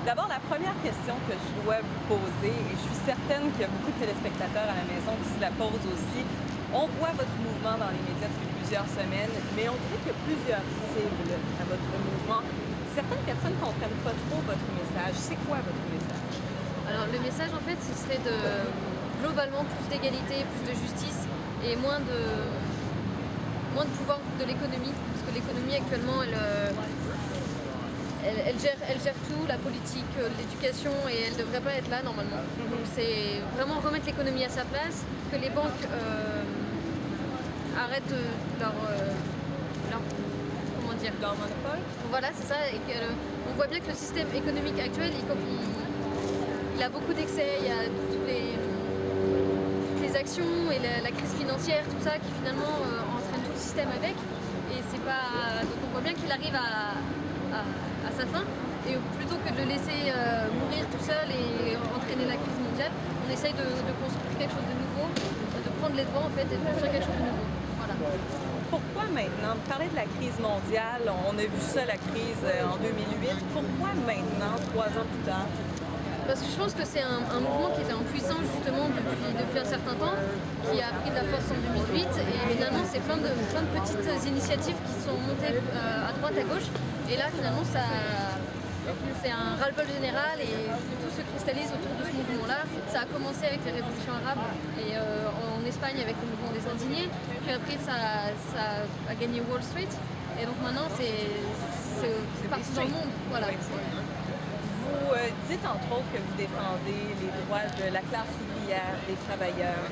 D'abord, la première question que je dois vous poser, et je suis certaine qu'il y a beaucoup de téléspectateurs à la maison qui se la posent aussi, on voit votre mouvement dans les médias depuis plusieurs semaines, mais on dirait qu'il y a plusieurs cibles à votre mouvement. Certaines personnes ne comprennent pas trop votre message. C'est quoi votre message? Alors le message en fait ce serait de globalement plus d'égalité, plus de justice et moins de pouvoir de l'économie, parce que l'économie actuellement elle gère tout, la politique, l'éducation, et elle ne devrait pas être là normalement. Donc c'est vraiment remettre l'économie à sa place, que les banques arrêtent Leur monopole? Voilà, c'est ça. Et on voit bien que le système économique actuel, il a beaucoup d'excès, il y a toutes les actions et la crise financière, tout ça qui finalement entraîne tout le système avec. Et c'est pas. Donc on voit bien qu'il arrive à sa fin. Et plutôt que de le laisser mourir tout seul et entraîner la crise mondiale, on essaye de construire quelque chose de nouveau, de prendre les devants en fait et de construire quelque chose de nouveau. Voilà. Pourquoi maintenant? Vous parlez de la crise mondiale, on a vu ça, la crise en 2008. Pourquoi maintenant, 3 ans plus tard? Parce que je pense que c'est un mouvement qui était en puissance justement depuis un certain temps, qui a pris de la force en 2008, et finalement c'est plein de petites initiatives qui sont montées à droite, à gauche, et là finalement c'est un ras-le-bol général et tout se cristallise autour de ce mouvement-là. Ça a commencé avec les révolutions arabes et en Espagne avec le mouvement des indignés, puis après ça a gagné Wall Street, et donc maintenant c'est partout dans le monde. Voilà. Vous dites entre autres que vous défendez les droits de la classe ouvrière, des travailleurs.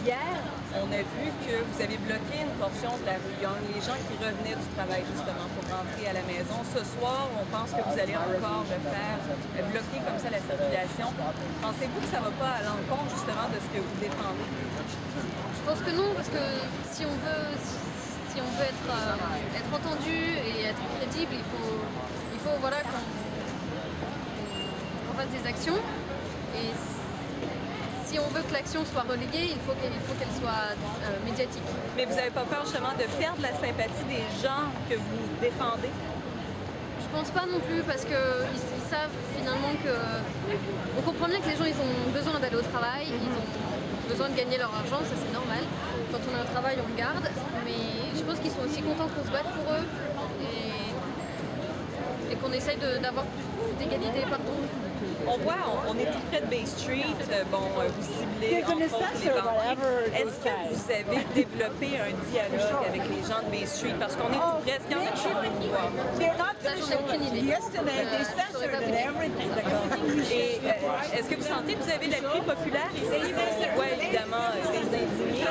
Hier, on a vu que vous avez bloqué une portion de la rue Young, les gens qui revenaient du travail justement pour rentrer à la maison. Ce soir, on pense que vous allez encore le faire, bloquer comme ça la circulation. Pensez-vous que ça ne va pas à l'encontre justement de ce que vous défendez? Je pense que non, parce que si on veut être entendu et être crédible, il faut voilà, qu'on fasse des actions. Et si on veut que l'action soit reléguée, il faut qu'elle soit médiatique. Mais vous n'avez pas peur justement de perdre la sympathie des gens que vous défendez? Je pense pas non plus, parce qu'ils savent finalement que... On comprend bien que les gens ils ont besoin d'aller au travail, ils ont besoin de gagner leur argent, ça c'est normal. Quand on a un travail, on le garde, mais je pense qu'ils sont aussi contents qu'on se batte pour eux et qu'on essaye d'avoir plus d'égalité partout. On voit, on est tout près de Bay Street, vous ciblez entre autres les banquiers. Est-ce que vous avez développé un dialogue avec les gens de Bay Street? Parce qu'on est tout près, est-ce qu'il y en a qui veulent vous voir? Ça, j'en ai aucune idée. Et est-ce que vous sentez que vous avez l'appui populaire ici? On voit évidemment les indignés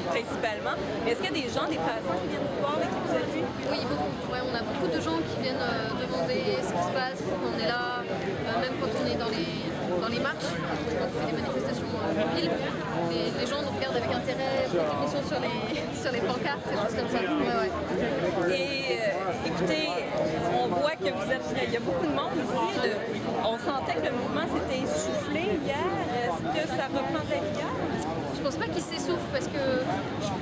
principalement. Mais est-ce qu'il y a des gens, des passants qui viennent vous voir et qui vous appuient? Oui, beaucoup. Ouais, on a beaucoup de gens qui viennent demander ce qui se passe, pourquoi on est là, même quand on est dans les marches, quand on fait des manifestations mobiles. Les gens nous regardent avec intérêt, posent des questions sur les pancartes, des choses comme ça. Ouais. Et écoutez, on voit que vous êtes... Il y a beaucoup de monde ici. On sentait que le mouvement s'était essoufflé hier. Est-ce que ça reprend de la vigueur? Je pense pas qu'ils s'essoufflent, parce que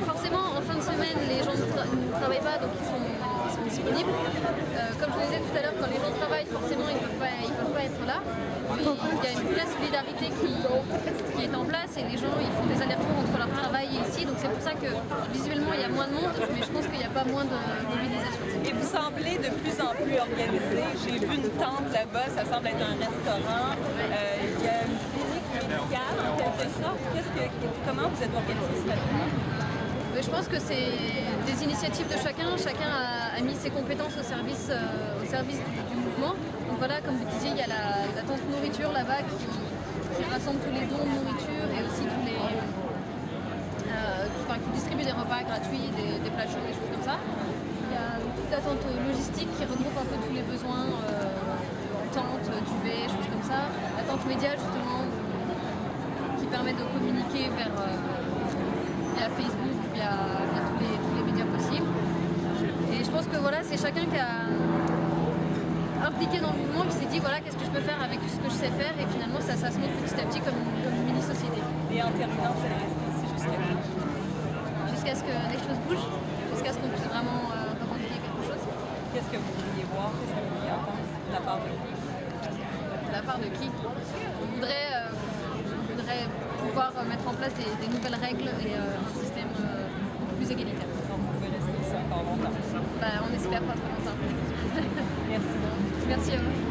forcément en fin de semaine les gens ne travaillent pas, donc ils sont disponibles. Comme je vous disais tout à l'heure, quand les gens travaillent, forcément ils peuvent pas être là. Mais il y a une vraie solidarité qui est en place, et les gens ils font des allers-retours entre leur travail et ici, donc c'est pour ça que visuellement il y a moins de monde, mais je pense qu'il n'y a pas moins de mobilisation. Et vous semblez de plus en plus organisé. J'ai vu une tente là-bas, ça semble être un restaurant. Il y a une clinique médicale en quelque sorte. Comment vous êtes organisé ce matin? Mais je pense que c'est des initiatives de chacun. Chacun a mis ses compétences au service du mouvement. Donc voilà, comme vous disiez, il y a la tente nourriture là-bas qui rassemble tous les dons de nourriture et aussi tous les qui distribue des repas gratuits, des plats chauds, des choses comme ça. Il y a toute la tente logistique qui regroupe un peu tous les besoins, tente, duvet, choses comme ça. La tente média justement qui permet de communiquer via Facebook, via tous les médias possibles. Et je pense que voilà, c'est chacun qui a impliqué dans le mouvement, qui s'est dit voilà, qu'est-ce que je peux faire avec ce que je sais faire, et finalement ça se monte petit à petit comme une mini-société. Et en terminant, vous allez rester ici jusqu'à quand? Jusqu'à ce que les choses bougent, jusqu'à ce qu'on puisse vraiment revendiquer quelque chose. Qu'est-ce que vous vouliez voir, qu'est-ce que vous vouliez entendre de la part de vous? de la part de qui. On voudrait pouvoir mettre en place des nouvelles règles et un système plus égalitaire. Donc, vous pouvez rester ici encore longtemps. On espère pas trop longtemps. Merci beaucoup. Merci à vous.